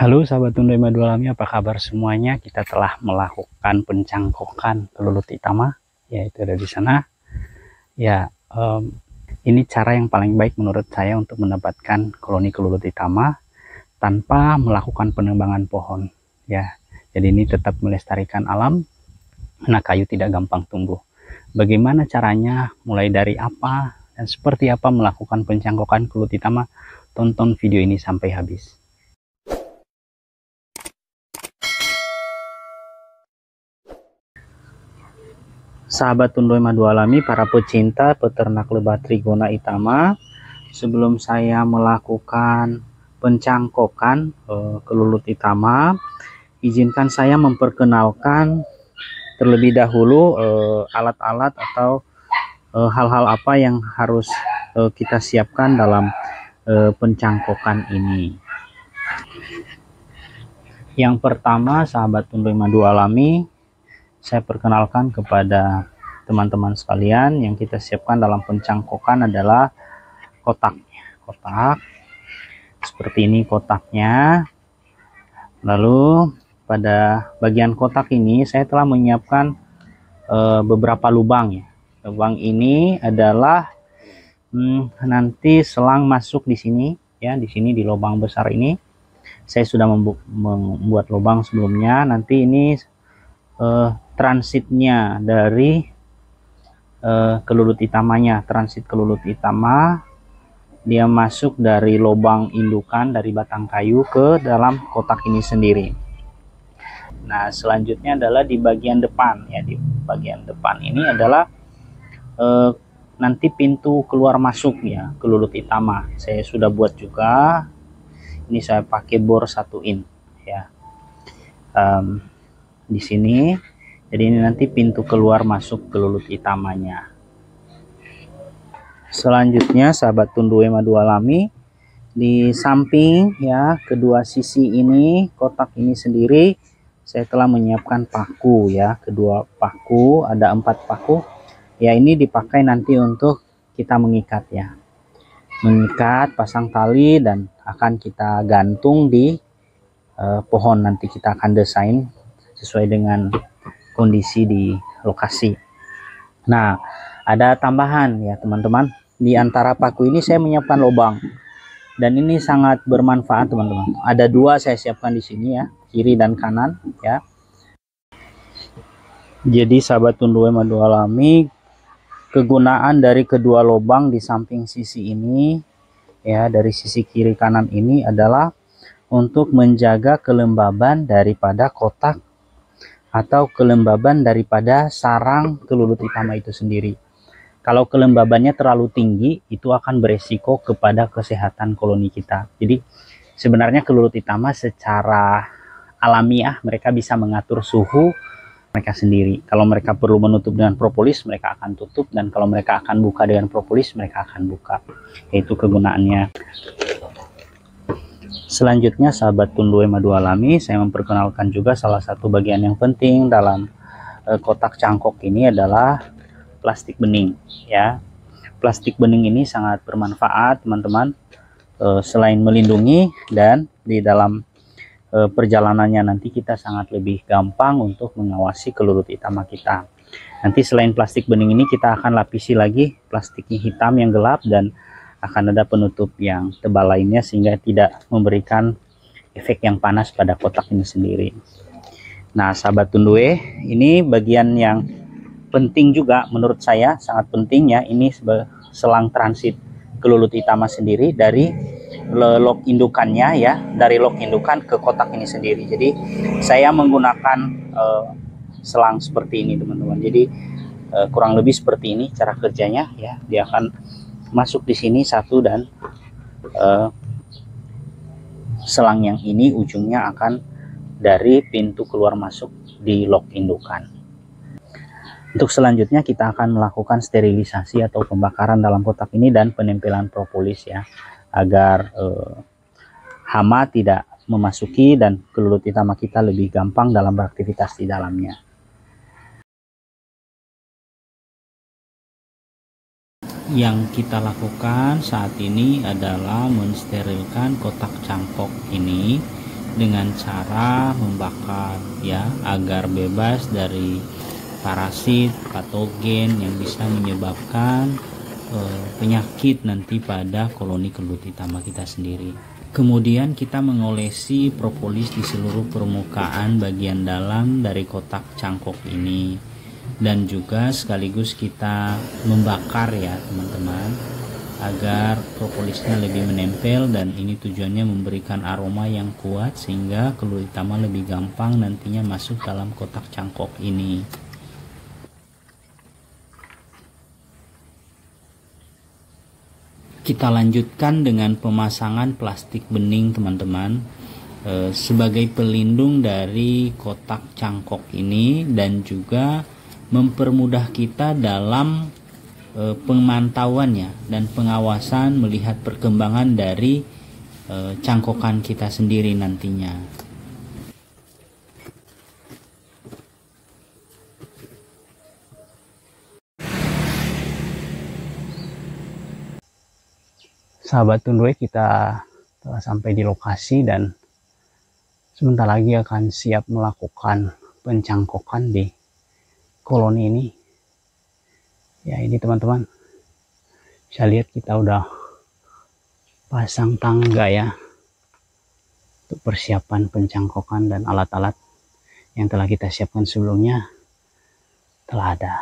Halo sahabat Tunda Madu Alami, apa kabar semuanya? Kita telah melakukan pencangkokan kelulut itama, yaitu ada di sana. Ya, ini cara yang paling baik menurut saya untuk mendapatkan koloni kelulut itama tanpa melakukan penebangan pohon. Ya, jadi ini tetap melestarikan alam, karena kayu tidak gampang tumbuh. Bagaimana caranya? Mulai dari apa dan seperti apa melakukan pencangkokan kelulut itama? Tonton video ini sampai habis. Sahabat Tundoy Madu Alami, para pecinta peternak lebah Trigona itama, sebelum saya melakukan pencangkokan kelulut itama, izinkan saya memperkenalkan terlebih dahulu alat-alat atau hal-hal apa yang harus kita siapkan dalam pencangkokan ini. Yang pertama, sahabat Tundoy Madu Alami, saya perkenalkan kepada teman-teman sekalian, yang kita siapkan dalam pencangkokan adalah kotak seperti ini kotaknya. Lalu pada bagian kotak ini saya telah menyiapkan beberapa lubang ya. Lubang ini adalah nanti selang masuk di sini ya, di sini di lubang besar ini saya sudah membuat lubang sebelumnya. Nanti ini transitnya dari kelulut itamanya, transit kelulut itama, dia masuk dari lubang indukan dari batang kayu ke dalam kotak ini sendiri. Nah, selanjutnya adalah di bagian depan ya. Di bagian depan ini adalah nanti pintu keluar masuk ya kelulut itama. Saya sudah buat juga. Ini saya pakai bor 1 in ya. Di sini, jadi ini nanti pintu keluar masuk kelulut itamanya. Selanjutnya sahabat Tundoy Madu Alami, di samping ya kedua sisi ini kotak ini sendiri saya telah menyiapkan paku ya. Kedua paku, ada 4 paku ya, ini dipakai nanti untuk kita mengikat ya, mengikat, pasang tali, dan akan kita gantung di pohon. Nanti kita akan desain sesuai dengan kondisi di lokasi. Nah, ada tambahan ya teman-teman, di antara paku ini saya menyiapkan lubang, dan ini sangat bermanfaat teman-teman. Ada 2 saya siapkan di sini ya, kiri dan kanan ya. Jadi sahabat Tundoy Madu Alami, kegunaan dari kedua lubang di samping sisi ini ya, dari sisi kiri kanan ini adalah untuk menjaga kelembaban daripada kotak atau kelembaban daripada sarang kelulut itama itu sendiri. Kalau kelembabannya terlalu tinggi, itu akan beresiko kepada kesehatan koloni kita. Jadi sebenarnya kelulut itama secara alamiah mereka bisa mengatur suhu mereka sendiri. Kalau mereka perlu menutup dengan propolis, mereka akan tutup, dan kalau mereka akan buka dengan propolis, mereka akan buka. Itu kegunaannya. Selanjutnya sahabat Tundoy Madu Alami, saya memperkenalkan juga salah satu bagian yang penting dalam kotak cangkok ini adalah plastik bening ya. Plastik bening ini sangat bermanfaat teman-teman, selain melindungi, dan di dalam perjalanannya nanti kita sangat lebih gampang untuk mengawasi kelulut itama kita. Nanti selain plastik bening ini, kita akan lapisi lagi plastiknya hitam yang gelap, dan akan ada penutup yang tebal lainnya sehingga tidak memberikan efek yang panas pada kotak ini sendiri. Nah sahabat Tundoy, ini bagian yang penting juga menurut saya, sangat penting ya. Ini selang transit kelulut itama sendiri dari lok indukannya ya, dari lok indukan ke kotak ini sendiri. Jadi saya menggunakan selang seperti ini teman-teman. Jadi kurang lebih seperti ini cara kerjanya ya. Dia akan masuk di sini satu, dan selang yang ini ujungnya akan dari pintu keluar masuk di lok indukan. Untuk selanjutnya kita akan melakukan sterilisasi atau pembakaran dalam kotak ini dan penempelan propolis ya, agar hama tidak memasuki dan kelulut itama kita lebih gampang dalam beraktivitas di dalamnya. Yang kita lakukan saat ini adalah mensterilkan kotak cangkok ini dengan cara membakar ya, agar bebas dari parasit, patogen yang bisa menyebabkan penyakit nanti pada koloni kelulut itama kita sendiri. Kemudian kita mengolesi propolis di seluruh permukaan bagian dalam dari kotak cangkok ini, dan juga sekaligus kita membakar ya teman-teman, agar propolisnya lebih menempel, dan ini tujuannya memberikan aroma yang kuat sehingga kelulut itama lebih gampang nantinya masuk dalam kotak cangkok ini. Kita lanjutkan dengan pemasangan plastik bening teman-teman, sebagai pelindung dari kotak cangkok ini, dan juga mempermudah kita dalam pemantauannya dan pengawasan melihat perkembangan dari cangkokan kita sendiri nantinya. Sahabat Tundue, kita telah sampai di lokasi dan sebentar lagi akan siap melakukan pencangkokan di koloni ini. Ya, ini teman-teman, bisa lihat kita udah pasang tangga ya untuk persiapan pencangkokan, dan alat-alat yang telah kita siapkan sebelumnya telah ada.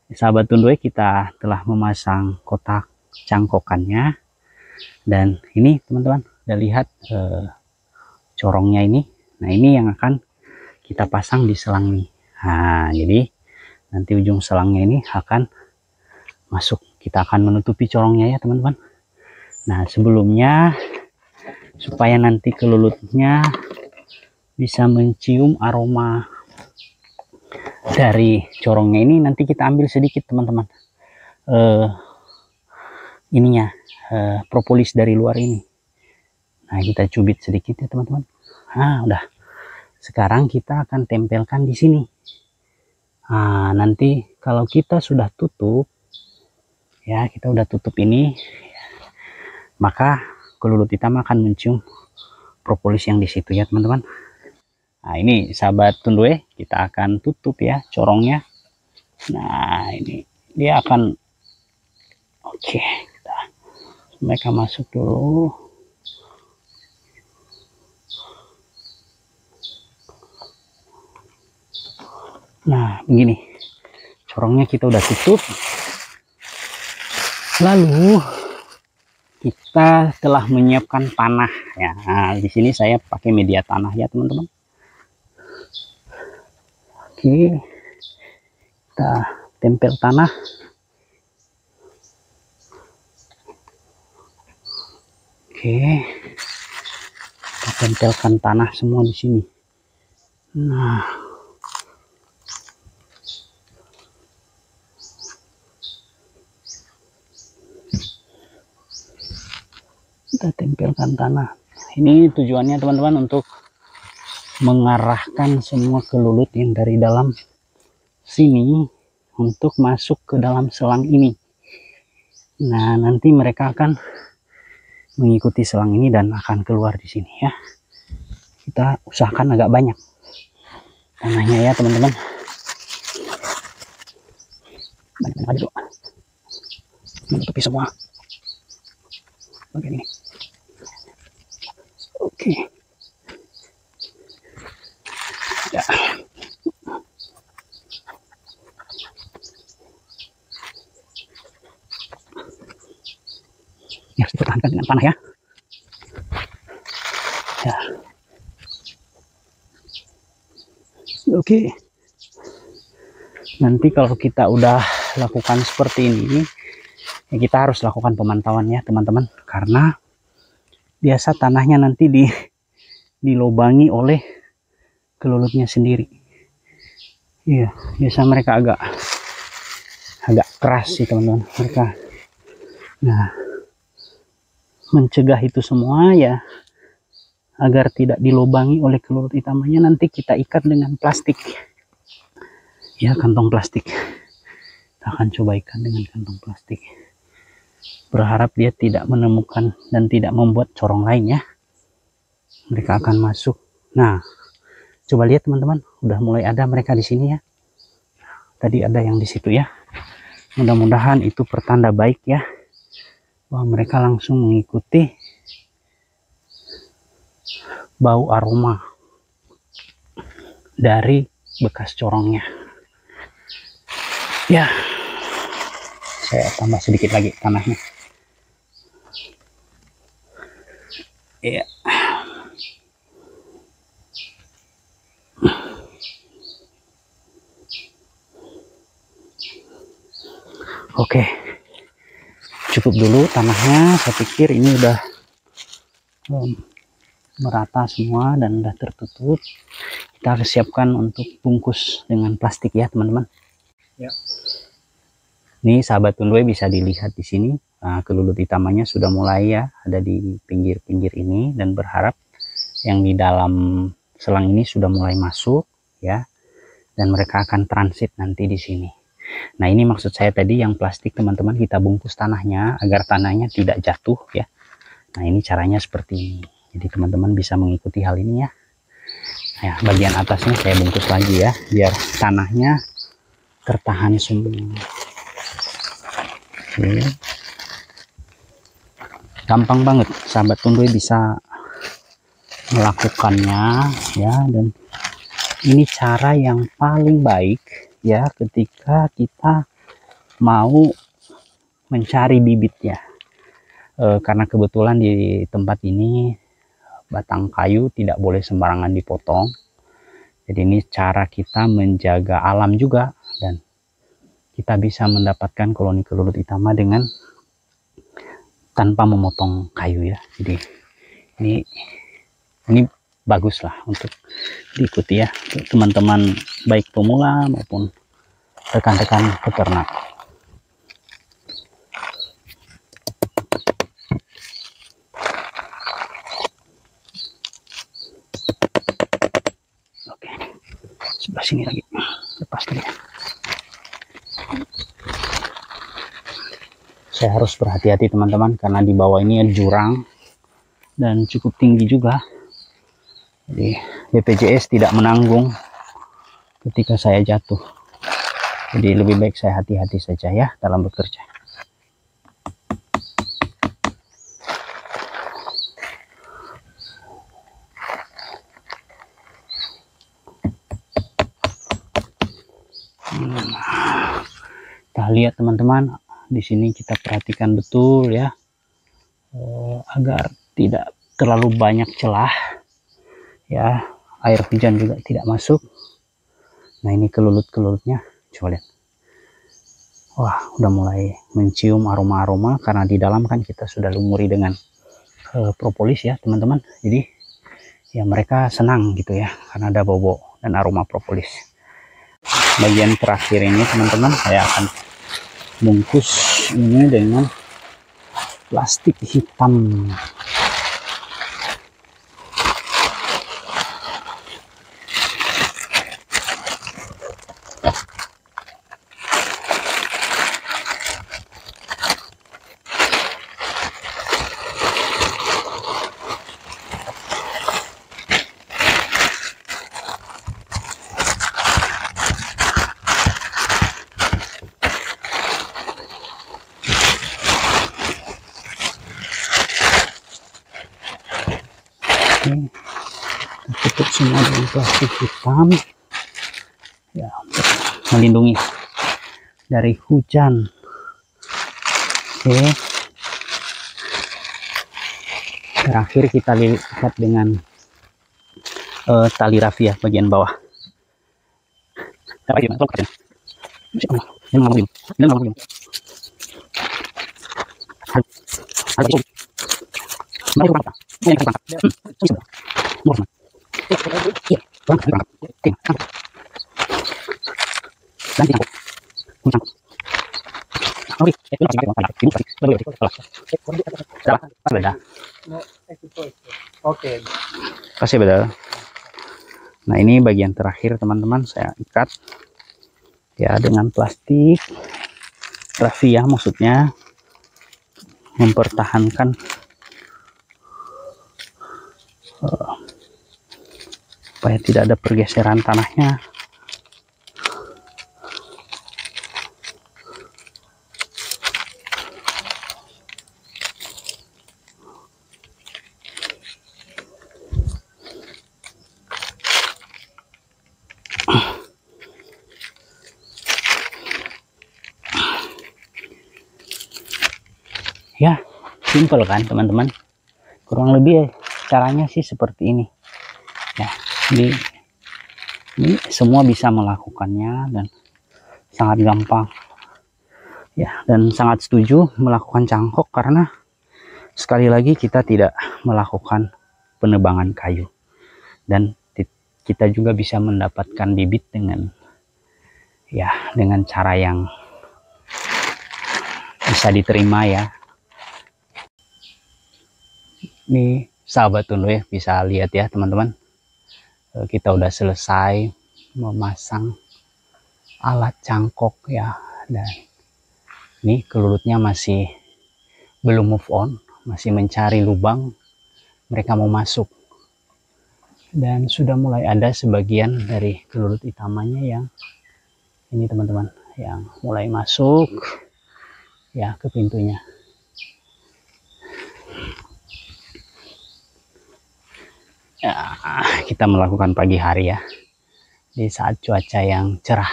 Sahabat Tundue, kita telah memasang kotak cangkokannya, dan ini teman-teman udah lihat corongnya ini. Nah, ini yang akan kita pasang di selang nih. Nah, jadi nanti ujung selangnya ini akan masuk, kita akan menutupi corongnya ya teman-teman. Nah, sebelumnya supaya nanti kelulutnya bisa mencium aroma dari corongnya ini, nanti kita ambil sedikit teman-teman ininya, propolis dari luar ini. Nah, kita cubit sedikit ya teman-teman. Nah, udah. Sekarang kita akan tempelkan di sini. Nah, nanti kalau kita sudah tutup ya, kita udah tutup ini, maka kelulut hitam akan mencium propolis yang di situ ya teman-teman. Nah, ini sahabat Tundue, kita akan tutup ya corongnya. Nah, ini dia akan oke. Mereka masuk dulu. Nah, begini corongnya kita udah tutup. Lalu kita telah menyiapkan tanah ya. Nah, di sini saya pakai media tanah ya teman-teman. Oke, kita tempel tanah. Oke, kita tempelkan tanah semua di sini. Nah, kita tempelkan tanah. Ini tujuannya teman-teman untuk mengarahkan semua kelulut yang dari dalam sini untuk masuk ke dalam selang ini. Nah, nanti mereka akan mengikuti selang ini dan akan keluar di sini ya. Kita usahakan agak banyak tanahnya ya teman-teman. Banyak dulu, menutupi semua bagian ini. Oke. Ya. Ya, harus dipertahankan dengan panah ya. Ya. Oke. Nanti kalau kita udah lakukan seperti ini, ya kita harus lakukan pemantauan ya teman-teman, karena biasa tanahnya nanti dilobangi oleh kelulutnya sendiri. Iya, biasa mereka agak keras sih teman-teman mereka. Nah, mencegah itu semua ya, agar tidak dilobangi oleh kelulut hitamnya, nanti kita ikat dengan plastik ya, kantong plastik. Kita akan coba ikat dengan kantong plastik, berharap dia tidak menemukan dan tidak membuat corong lain ya. mereka akan masuk. Nah, coba lihat teman-teman, udah mulai ada mereka di sini ya. Tadi ada yang di situ ya. Mudah-mudahan itu pertanda baik ya, bahwa mereka langsung mengikuti bau aroma dari bekas corongnya. Ya, saya tambah sedikit lagi tanahnya. Ya. Oke, cukup dulu tanahnya. Saya pikir ini udah merata semua dan udah tertutup. Kita harus siapkan untuk bungkus dengan plastik ya teman-teman. Ya. Ini sahabat tundue bisa dilihat di sini. Nah, kelulut hitamanya sudah mulai ya ada di pinggir-pinggir ini, dan berharap yang di dalam selang ini sudah mulai masuk ya, dan mereka akan transit nanti di sini. Nah, ini maksud saya tadi yang plastik teman-teman, kita bungkus tanahnya agar tanahnya tidak jatuh ya. Nah, ini caranya seperti ini. Jadi teman-teman bisa mengikuti hal ini ya. Nah, bagian atasnya saya bungkus lagi ya, biar tanahnya tertahan semua. Oke. Gampang banget sahabat tundue bisa melakukannya ya, dan ini cara yang paling baik ya ketika kita mau mencari bibitnya. Karena kebetulan di tempat ini batang kayu tidak boleh sembarangan dipotong. Jadi ini cara kita menjaga alam juga, dan kita bisa mendapatkan koloni kelulut hitam dengan tanpa memotong kayu ya. Jadi ini bagus lah untuk diikuti ya teman-teman, baik pemula maupun rekan-rekan peternak. Oke, sebelah sini lagi lepas tadi ya. Saya harus berhati-hati teman-teman, karena di bawah ini ada jurang dan cukup tinggi juga. Jadi BPJS tidak menanggung ketika saya jatuh. Jadi lebih baik saya hati-hati saja ya dalam bekerja. Kita lihat teman-teman, di sini kita perhatikan betul ya, agar tidak terlalu banyak celah ya, air hujan juga tidak masuk. Nah, ini kelulut-kelulutnya, coba lihat. Wah, udah mulai mencium aroma-aroma, karena di dalam kan kita sudah lumuri dengan propolis ya teman-teman. Jadi ya mereka senang gitu ya, karena ada bau dan aroma propolis. Bagian terakhir ini teman-teman, saya akan bungkus ini dengan plastik hitam. Tutup semua dengan plastik hitam ya, untuk melindungi dari hujan. Oke, terakhir kita lihat dengan tali rafia bagian bawah. Oke, kasih beda. Nah, ini bagian terakhir teman-teman, saya ikat ya dengan plastik rafia, maksudnya mempertahankan supaya tidak ada pergeseran tanahnya. Ya, simple kan teman-teman, kurang lebih caranya sih seperti ini ya. Ini semua bisa melakukannya dan sangat gampang ya, dan sangat setuju melakukan cangkok karena sekali lagi kita tidak melakukan penebangan kayu, dan kita juga bisa mendapatkan bibit dengan cara yang bisa diterima ya. Ini sahabat tunduk ya, bisa lihat ya teman-teman, kita udah selesai memasang alat cangkok ya, dan ini kelulutnya masih belum move on, masih mencari lubang mereka mau masuk, dan sudah mulai ada sebagian dari kelulut utamanya yang ini teman-teman, yang mulai masuk ya ke pintunya. Ya, kita melakukan pagi hari ya, di saat cuaca yang cerah,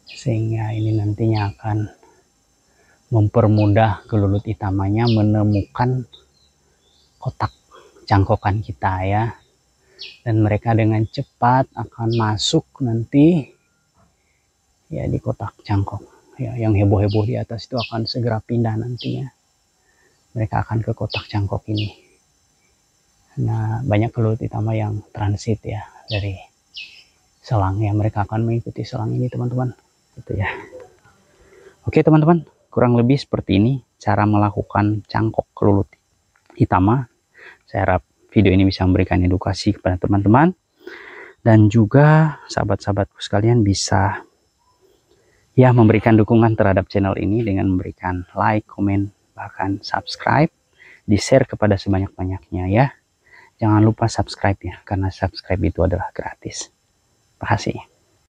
sehingga ini nantinya akan mempermudah kelulut utamanya menemukan kotak cangkokan kita ya, dan mereka dengan cepat akan masuk nanti ya di kotak cangkok ya. Yang heboh-heboh di atas itu akan segera pindah nantinya, mereka akan ke kotak cangkok ini. Nah, banyak kelulut utama yang transit ya dari selang ya, mereka akan mengikuti selang ini teman-teman gitu ya. Oke teman-teman, kurang lebih seperti ini cara melakukan cangkok kelulut utama. Saya harap video ini bisa memberikan edukasi kepada teman-teman, dan juga sahabat-sahabatku sekalian bisa ya memberikan dukungan terhadap channel ini dengan memberikan like, komen, bahkan subscribe, di share kepada sebanyak-banyaknya ya. Jangan lupa subscribe ya, karena subscribe itu adalah gratis. Terima kasih.